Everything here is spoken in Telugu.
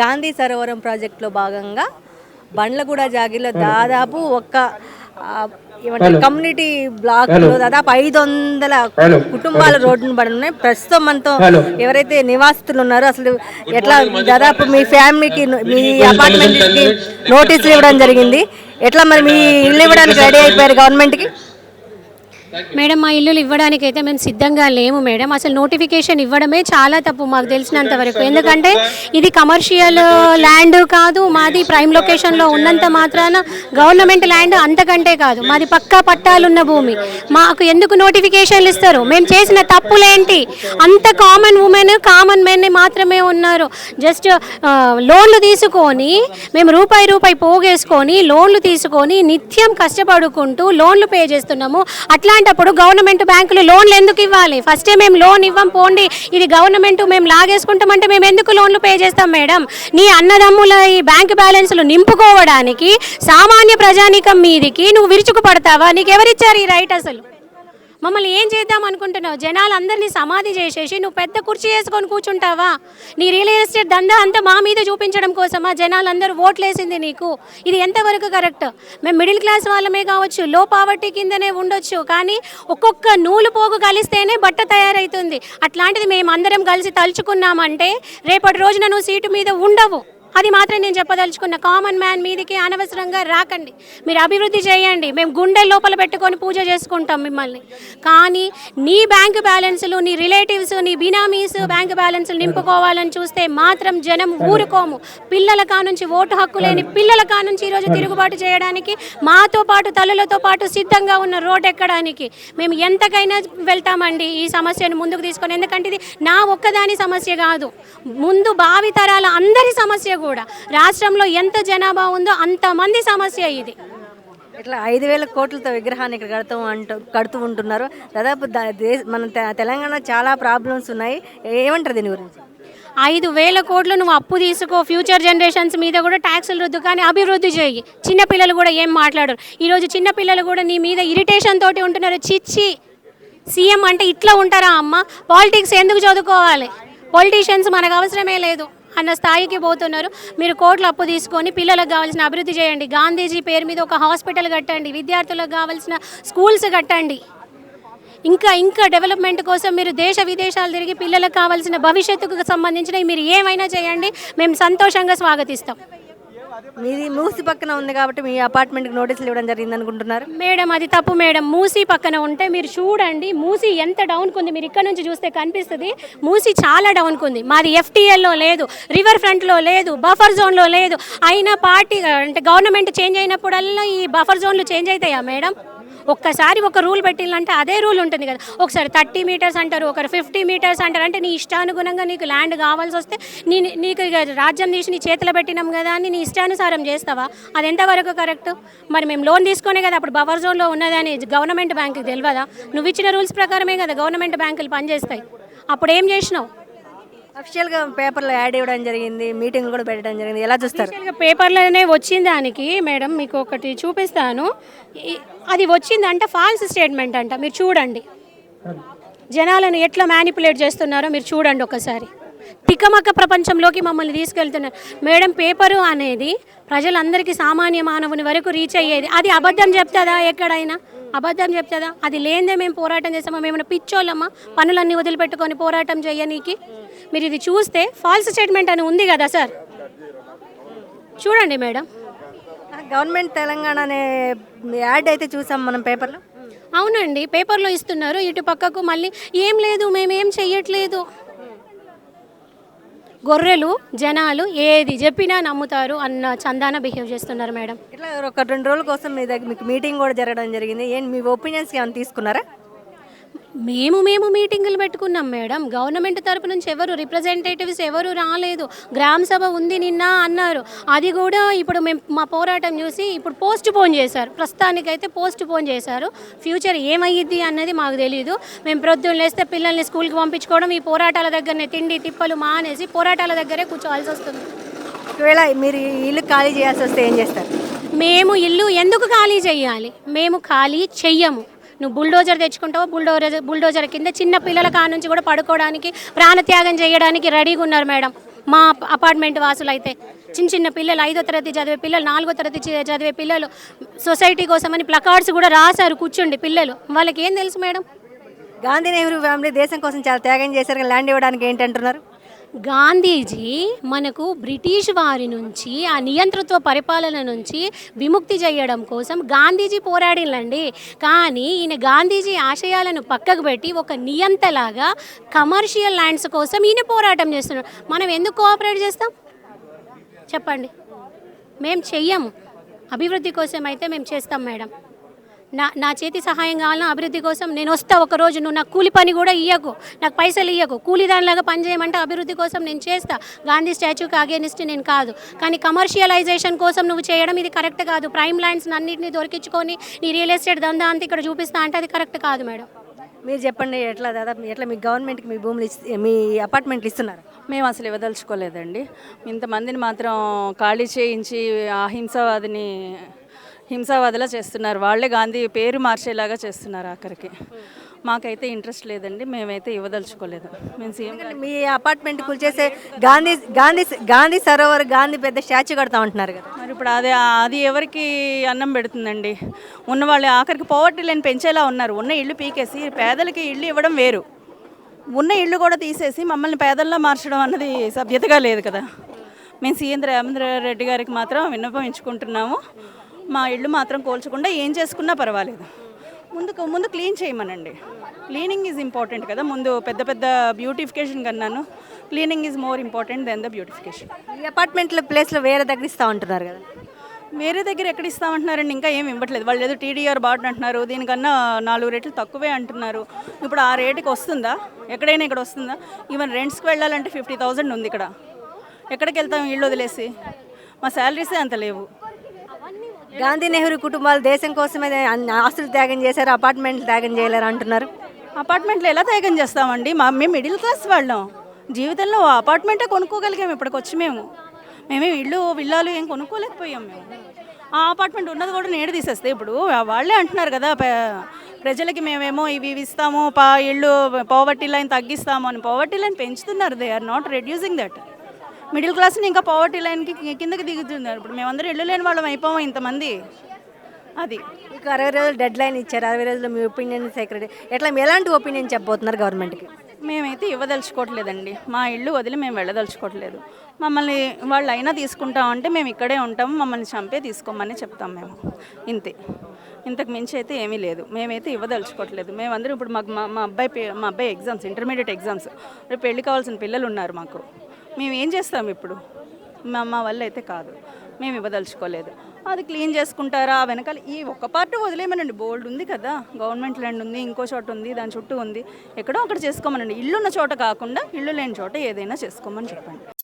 గాంధీ సరోవరం ప్రాజెక్టులో భాగంగా బండ్లగూడ జాగిలో దాదాపు ఏమంటారు కమ్యూనిటీ బ్లాక్లో దాదాపు 500 కుటుంబాల రోడ్డును పడి ఉన్నాయి. ప్రస్తుతం మనతో ఎవరైతే నివాసితులు ఉన్నారో అసలు ఎట్లా దాదాపు మీ ఫ్యామిలీకి మీ అపార్ట్మెంట్కి నోటీసులు ఇవ్వడం జరిగింది. ఎట్లా మరి మీ ఇల్లు ఇవ్వడానికి రెడీ అయిపోయారు గవర్నమెంట్కి? మేడం మా ఇల్లులు ఇవ్వడానికైతే మేము సిద్ధంగా లేము మేడం. అసలు నోటిఫికేషన్ ఇవ్వడమే చాలా తప్పు మాకు తెలిసినంత వరకు. ఎందుకంటే ఇది కమర్షియల్ ల్యాండ్ కాదు, మాది ప్రైమ్ లొకేషన్లో ఉన్నంత మాత్రాన గవర్నమెంట్ ల్యాండ్ అంతకంటే కాదు, మాది పక్కా పట్టాలున్న భూమి. మాకు ఎందుకు నోటిఫికేషన్లు ఇస్తారు? మేము చేసిన తప్పులేంటి? అంత కామన్ ఉమెన్ కామన్ మెన్ మాత్రమే ఉన్నారు. జస్ట్ లోన్లు తీసుకొని మేము రూపాయి పోగేసుకొని లోన్లు తీసుకొని నిత్యం కష్టపడుకుంటూ లోన్లు పే చేస్తున్నాము. అట్లాంటప్పుడు గవర్నమెంట్ బ్యాంకులు లోన్లు ఎందుకు ఇవ్వాలి? ఫస్టే మేము లోన్ ఇవ్వం పోండి, ఇది గవర్నమెంట్ మేము లాగేసుకుంటామంటే మేము ఎందుకు లోన్లు పే చేస్తాం మేడం? నీ అన్నదమ్ముల ఈ బ్యాంక్ బ్యాలెన్స్లు నింపుకోవడానికి సామాన్య ప్రజానీకం మీదికి నువ్వు విరుచుకుపడతావా? నీకు ఎవరిచ్చారు ఈ రైట్? అసలు మమ్మల్ని ఏం చేద్దాం అనుకుంటున్నావు? జనాలందరినీ సమాధి చేసేసి నువ్వు పెద్ద కుర్చీ వేసుకొని కూర్చుంటావా? నీ రియల్ ఎస్టేట్ దందా అంతా మా మీద చూపించడం కోసమా జనాలందరూ ఓట్లేసింది నీకు? ఇది ఎంతవరకు కరెక్ట్? మేము మిడిల్ క్లాస్ వాళ్ళమే కావచ్చు, లో పావర్టీ కిందనే ఉండొచ్చు, కానీ ఒక్కొక్క నూలు పోగు కలిస్తేనే బట్ట తయారవుతుంది. అట్లాంటిది మేమందరం కలిసి తలుచుకున్నామంటే రేపటి రోజున నువ్వు సీటు మీద ఉండవు. అది మాత్రం నేను చెప్పదలుచుకున్న. కామన్ మ్యాన్ మీదికి అనవసరంగా రాకండి, మీరు అభివృద్ధి చేయండి, మేము గుండె లోపల పెట్టుకొని పూజ చేసుకుంటాం మిమ్మల్ని. కానీ నీ బ్యాంకు బ్యాలెన్సులు, నీ రిలేటివ్స్, నీ బినామీస్ బ్యాంకు బ్యాలెన్సులు నింపుకోవాలని చూస్తే మాత్రం జనం ఊరుకోము. పిల్లల కానుంచి ఓటు హక్కు లేని పిల్లల కానుంచి ఈరోజు తిరుగుబాటు చేయడానికి మాతో పాటు తల్లులతో పాటు సిద్ధంగా ఉన్న రోడ్ ఎక్కడానికి మేము ఎంతకైనా వెళ్తామండి ఈ సమస్యను ముందుకు తీసుకొని. ఎందుకంటే ఇది నా ఒక్కదాని సమస్య కాదు, ముందు భావితరాల అందరి సమస్య కూడా. రాష్ట్రంలో ఎంత జనాభా ఉందో అంతమంది సమస్య ఇది. ఇట్లా 5,000 కోట్లతో విగ్రహాన్ని ఇక్కడ కడుతూ ఉంటున్నారు. దాదాపు మన తెలంగాణ చాలా ప్రాబ్లమ్స్ ఉన్నాయి. ఏమంటారు దీని గురించి? 5,000 కోట్లు నువ్వు అప్పు తీసుకో, ఫ్యూచర్ జనరేషన్స్ మీద కూడా ట్యాక్సులు రుద్దు, కానీ అభివృద్ధి చేయి. చిన్నపిల్లలు కూడా ఏం మాట్లాడరు. ఈరోజు చిన్నపిల్లలు కూడా నీ మీద ఇరిటేషన్ తోటి ఉంటున్నారు. చిచ్చి, సీఎం అంటే ఇట్లా ఉంటారా అమ్మ? పాలిటిక్స్ ఎందుకు చదువుకోవాలి? పొలిటీషియన్స్ మనకు అవసరమే లేదు అన్న స్థాయికి పోతున్నారు. మీరు కోట్లు అప్పు తీసుకొని పిల్లలకు కావాల్సిన అభివృద్ధి చేయండి. గాంధీజీ పేరు మీద ఒక హాస్పిటల్ కట్టండి, విద్యార్థులకు కావాల్సిన స్కూల్స్ కట్టండి. ఇంకా డెవలప్మెంట్ కోసం మీరు దేశ విదేశాలు తిరిగి పిల్లలకు కావాల్సిన భవిష్యత్తుకు సంబంధించినవి మీరు ఏమైనా చేయండి, మేము సంతోషంగా స్వాగతిస్తాం. మీది మూసి పక్కన ఉంది కాబట్టి మీ అపార్ట్మెంట్కి నోటీసులు ఇవ్వడం జరిగింది అనుకుంటున్నారు మేడం? అది తప్పు మేడం. మూసి పక్కన ఉంటే మీరు చూడండి, మూసి ఎంత డౌన్కు ఉంది. మీరు ఇక్కడ నుంచి చూస్తే కనిపిస్తుంది, మూసి చాలా డౌన్కు ఉంది. మాది ఎఫ్టీఎల్లో లేదు, రివర్ ఫ్రంట్లో లేదు, బఫర్ జోన్లో లేదు. అయినా పార్టీ అంటే గవర్నమెంట్ చేంజ్ అయినప్పుడల్లా ఈ బఫర్ జోన్లు చేంజ్ అవుతాయా మేడం? ఒక్కసారి ఒక రూల్ పెట్టిందంటే అదే రూల్ ఉంటుంది కదా. ఒకసారి 30 మీటర్స్ అంటారు, ఒకరు 50 మీటర్స్ అంటారు. అంటే నీ ఇష్టానుగుణంగా నీకు ల్యాండ్ కావాల్సి వస్తే నీకు రాజ్యం తీసి నీ చేతిలో పెట్టినాం కదా అని నీ ఇష్టానుసారం చేస్తావా? అది ఎంతవరకు కరెక్ట్? మరి మేము లోన్ తీసుకునే కదా అప్పుడు బఫర్ జోన్లో ఉన్నదని గవర్నమెంట్ బ్యాంకుకి తెలియదా? నువ్వు ఇచ్చిన రూల్స్ ప్రకారమే కదా గవర్నమెంట్ బ్యాంకులు పనిచేస్తాయి. అప్పుడు ఏం చేసినావు? అఫిషియల్గా పేపర్లో యాడ్ ఇవ్వడం జరిగింది, మీటింగ్ కూడా పెట్టడం జరిగింది. ఎలా చూస్తారు? పేపర్లోనే వచ్చిన దానికి మేడం మీకు ఒకటి చూపిస్తాను. అది వచ్చిందంట ఫాల్స్ స్టేట్మెంట్ అంట. మీరు చూడండి జనాలను ఎట్లా మ్యానిపులేట్ చేస్తున్నారో మీరు చూడండి ఒకసారి. తికమక ప్రపంచంలోకి మమ్మల్ని తీసుకెళ్తున్నారు మేడం. పేపరు అనేది ప్రజలందరికీ సామాన్య మానవుని వరకు రీచ్ అయ్యేది. అది అబద్ధం చెప్తుందా? ఎక్కడైనా అబద్ధం చెప్తుందా? అది లేదే మేము పోరాటం చేస్తామా? మేమైనా పిచ్చోళ్ళమ్మా పనులన్నీ వదిలిపెట్టుకొని పోరాటం చేయనీకి? మీరు ఇది చూస్తే ఫాల్స్ స్టేట్మెంట్ అని ఉంది కదా సార్, చూడండి మేడం. గవర్నమెంట్ తెలంగాణ అనే యాడ్ అయితే చూసాం మనం పేపర్లో. అవునండి, పేపర్లో ఇస్తున్నారు. ఇటు పక్కకు మళ్ళీ ఏం లేదు, మేమేం చెయ్యట్లేదు. గొర్రెలు జనాలు ఏది చెప్పినా నమ్ముతారు అన్న చందాన బిహేవ్ చేస్తున్నారు మేడం. ఇట్లా ఒక 2 రోజుల కోసం మీ దగ్గర మీకు మీటింగ్ కూడా జరగడం జరిగింది. ఏంటి మీ ఒపీనియన్స్ ఏమైనా తీసుకున్నారా? మేము మీటింగులు పెట్టుకున్నాం మేడం. గవర్నమెంట్ తరపు నుంచి ఎవరు రిప్రజెంటేటివ్స్ ఎవరు రాలేదు. గ్రామ సభ ఉంది నిన్న అన్నారు, అది కూడా ఇప్పుడు మేము మా పోరాటం చూసి ఇప్పుడు పోస్ట్ పోన్ చేశారు. ప్రస్తుతానికైతే పోస్ట్ పోన్ చేశారు. ఫ్యూచర్ ఏమయ్యిద్ది అన్నది మాకు తెలియదు. మేము ప్రొద్దున లేస్తే పిల్లల్ని స్కూల్కి పంపించుకోవడం, ఈ పోరాటాల దగ్గరనే తిండి తిప్పలు మానేసి పోరాటాల దగ్గరే కూర్చోవాల్సి వస్తుంది. ఒకవేళ మీరు ఇల్లు ఖాళీ చేయాల్సి వస్తే ఏం చేస్తారు? మేము ఇల్లు ఎందుకు ఖాళీ చేయాలి? మేము ఖాళీ చెయ్యము. నువ్వు బుల్డోజర్ తెచ్చుకుంటావు, బుల్డోజర్ కింద చిన్న పిల్లల కాడ నుంచి కూడా పడుకోవడానికి ప్రాణత్యాగం చేయడానికి రెడీగా ఉన్నారు మేడం. మా అపార్ట్మెంట్ వాసులు అయితే చిన్న చిన్న పిల్లలు 5వ తరగతి చదివే పిల్లలు 4వ తరగతి చదివే పిల్లలు సొసైటీ కోసమని ప్లకార్డ్స్ కూడా రాశారు కూర్చుండి పిల్లలు. వాళ్ళకి ఏం తెలుసు మేడం? గాంధీ నెహ్రూ ఫ్యామిలీ దేశం కోసం చాలా త్యాగం చేశారు కదా, ల్యాండ్ ఇవ్వడానికి ఏంటంటున్నారు? గాంధీజీ మనకు బ్రిటిష్ వారి నుంచి ఆ నియంతృత్వ పరిపాలన నుంచి విముక్తి చేయడం కోసం గాంధీజీ పోరాడినండి. కానీ ఈయన గాంధీజీ ఆశయాలను పక్కకు పెట్టి ఒక నియంతలాగా కమర్షియల్ ల్యాండ్స్ కోసం ఈయన పోరాటం చేస్తున్నాడు. మనం ఎందుకు కోఆపరేట్ చేస్తాం చెప్పండి? మేము చెయ్యము. అభివృద్ధి కోసం అయితే మేము చేస్తాం మేడం. నా చేతి సహాయం కావాలన్నా అభివృద్ధి కోసం నేను వస్తా ఒకరోజు. నువ్వు నాకు కూలి పని కూడా ఇవ్వకు, నాకు పైసలు ఇవ్వకు, కూలి దానిలాగా పని చేయమంటే అభివృద్ధి కోసం నేను చేస్తా. గాంధీ స్టాచ్యూకి అగేనిస్ట్ నేను కాదు. కానీ కమర్షియలైజేషన్ కోసం నువ్వు చేయడం ఇది కరెక్ట్ కాదు. ప్రైమ్ ల్యాండ్స్ అన్నింటినీ దొరికించుకొని నీ రియల్ ఎస్టేట్ దందా అంతా ఇక్కడ చూపిస్తా అంటే అది కరెక్ట్ కాదు మేడం. మీరు చెప్పండి, ఎట్లా దాదాపు ఎట్లా మీ గవర్నమెంట్కి మీ భూములు మీ అపార్ట్మెంట్లు ఇస్తున్నారు? మేము అసలు ఇవ్వదలుచుకోలేదండి. ఇంతమందిని మాత్రం ఖాళీ చేయించి హింసావాదిలా చేస్తున్నారు. వాళ్ళే గాంధీ పేరు మార్చేలాగా చేస్తున్నారు ఆఖరికి. మాకైతే ఇంట్రెస్ట్ లేదండి, మేమైతే ఇవ్వదలుచుకోలేదు. మేము సీఎం మీ అపార్ట్మెంట్ కూల్చేసే గాంధీ గాంధీ గాంధీ సరోవర్ గాంధీ పెద్ద స్టాచ్యూ కడతా ఉంటున్నారు కదా, మరి ఇప్పుడు అది ఎవరికి అన్నం పెడుతుందండి? ఉన్నవాళ్ళు ఆఖరికి పోవర్టీ లైన్ పెంచేలా ఉన్నారు. ఉన్న ఇల్లు పీకేసి పేదలకి ఇల్లు ఇవ్వడం వేరు, ఉన్న ఇల్లు కూడా తీసేసి మమ్మల్ని పేదల్లో మార్చడం అన్నది సభ్యతగా లేదు కదా. మేము సీఎం రేవంత్ రెడ్డి గారికి మాత్రం విన్నపించుకుంటున్నాము, మా ఇల్లు మాత్రం కోల్చకుండా ఏం చేసుకున్నా పర్వాలేదు, ముందు క్లీన్ చేయమనండి. క్లీనింగ్ ఈజ్ ఇంపార్టెంట్ కదా. ముందు పెద్ద బ్యూటిఫికేషన్ కన్నాను cleaning is more important than the beautification. ఈ అపార్ట్మెంట్ల ప్లేస్లో వేరే దగ్గర ఇస్తూ ఉంటున్నారు కదా, వేరే దగ్గర ఎక్కడ ఇస్తామంటున్నారండి? ఇంకా ఏమి ఇవ్వట్లేదు. వాళ్ళు ఏదో టీడీఆర్ బాట్ అంటున్నారు, దీనికన్నా 4 రేట్లు తక్కువే అంటున్నారు. ఇప్పుడు ఆ రేటుకి వస్తుందా? ఎక్కడైనా ఇక్కడ వస్తుందా? ఈవెన్ రెంట్స్కి వెళ్ళాలంటే 50,000 ఉంది ఇక్కడ. ఎక్కడికి వెళ్తాం ఇల్లు వదిలేసి? మా శాలరీసే అంత లేవు. గాంధీ నెహ్రూ కుటుంబాలు దేశం కోసమే అన్ని ఆస్తులు త్యాగం చేశారు, అపార్ట్మెంట్లు త్యాగం చేయలేరు అంటున్నారు. అపార్ట్మెంట్లు ఎలా త్యాగం చేస్తామండి? మేము మిడిల్ క్లాస్ వాళ్ళం. జీవితంలో అపార్ట్మెంటే కొనుక్కోగలిగాము ఇప్పటికొచ్చి. మేమేం విల్లాలు ఏం కొనుక్కోలేకపోయాం. మేము ఆ అపార్ట్మెంట్ ఉన్నది కూడా నేడు తీసేస్తే ఇప్పుడు వాళ్ళే అంటున్నారు కదా ప్రజలకి మేమేమో ఇవి ఇస్తాము, ఇల్లు పోవర్టీ లైన్ తగ్గిస్తాము అని. పోవర్టీ లైన్ పెంచుతున్నారు, they are not reducing that. Middle క్లాస్ని ఇంకా పవర్టీ లైన్కి కిందకి దిగుతున్నారు. ఇప్పుడు మేమందరం ఇల్లు లేని వాళ్ళం అయిపోయాం ఇంతమంది. అది మీకు 60 రోజులు డెడ్ లైన్ ఇచ్చారు. 60 రోజుల్లో మీ ఒపీనియన్ సెక్రటరీ ఎట్లా ఎలాంటి ఒపీనియన్ చెప్పబోతున్నారు గవర్నమెంట్కి? మేమైతే ఇవ్వదలుచుకోవట్లేదండి. మా ఇల్లు వదిలి మేము వెళ్ళదలుచుకోవట్లేదు. మమ్మల్ని వాళ్ళు అయినా తీసుకుంటామంటే మేము ఇక్కడే ఉంటాము, మమ్మల్ని చంపే తీసుకోమని చెప్తాం మేము. ఇంతకు మించి అయితే ఏమీ లేదు. మేమైతే ఇవ్వదలుచుకోవట్లేదు. మేమందరం ఇప్పుడు మా అబ్బాయి ఎగ్జామ్స్, ఇంటర్మీడియట్ ఎగ్జామ్స్, రేపు పెళ్లి కావాల్సిన పిల్లలు ఉన్నారు మాకు. మేము ఏం చేస్తాం ఇప్పుడు? మా వల్ల అయితే కాదు, మేము ఇవ్వదలుచుకోలేదు. అది క్లీన్ చేసుకుంటారా వెనకాల ఈ ఒక్క పార్ట్ వదిలేమనండి. బోల్డ్ ఉంది కదా, గవర్నమెంట్ ల్యాండ్ ఉంది, ఇంకో చోట ఉంది, దాని చుట్టూ ఉంది, ఎక్కడో అక్కడ చేసుకోమనండి. ఇల్లు ఉన్న చోట కాకుండా ఇల్లు లేని చోట ఏదైనా చేసుకోమని చెప్పండి.